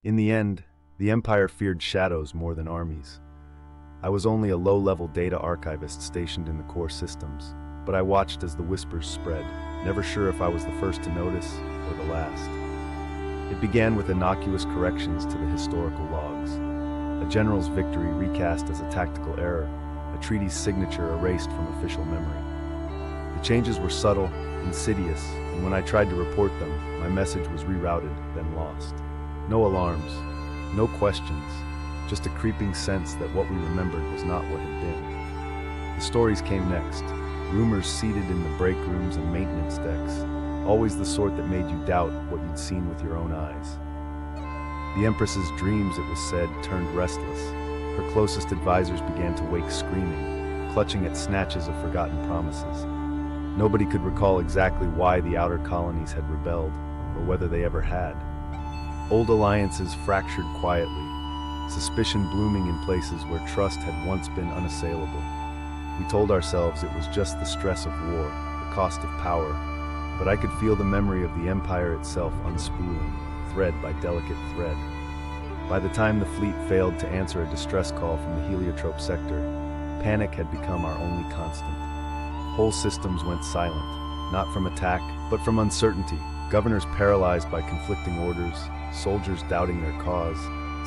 In the end, the Empire feared shadows more than armies. I was only a low-level data archivist stationed in the core systems, but I watched as the whispers spread, never sure if I was the first to notice or the last. It began with innocuous corrections to the historical logs. A general's victory recast as a tactical error, a treaty's signature erased from official memory. The changes were subtle, insidious, and when I tried to report them, my message was rerouted, then lost. No alarms, no questions, just a creeping sense that what we remembered was not what had been. The stories came next, rumors seeded in the break rooms and maintenance decks, always the sort that made you doubt what you'd seen with your own eyes. The Empress's dreams, it was said, turned restless. Her closest advisors began to wake screaming, clutching at snatches of forgotten promises. Nobody could recall exactly why the outer colonies had rebelled, or whether they ever had. Old alliances fractured quietly, suspicion blooming in places where trust had once been unassailable. We told ourselves it was just the stress of war, the cost of power, but I could feel the memory of the Empire itself unspooling, thread by delicate thread. By the time the fleet failed to answer a distress call from the heliotrope sector, panic had become our only constant. Whole systems went silent, not from attack, but from uncertainty. Governors paralyzed by conflicting orders, soldiers doubting their cause,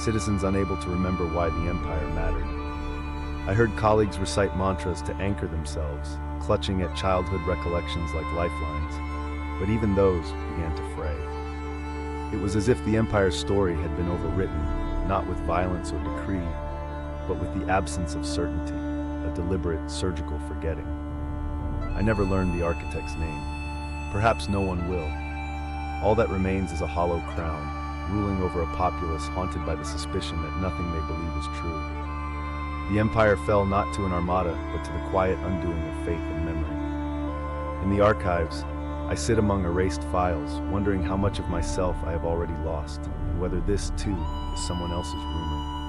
citizens unable to remember why the Empire mattered. I heard colleagues recite mantras to anchor themselves, clutching at childhood recollections like lifelines, but even those began to fray. It was as if the Empire's story had been overwritten, not with violence or decree, but with the absence of certainty, a deliberate surgical forgetting. I never learned the architect's name. Perhaps no one will. All that remains is a hollow crown, ruling over a populace haunted by the suspicion that nothing they believe is true. The Empire fell not to an armada, but to the quiet undoing of faith and memory. In the archives, I sit among erased files, wondering how much of myself I have already lost, and whether this, too, is someone else's rumor.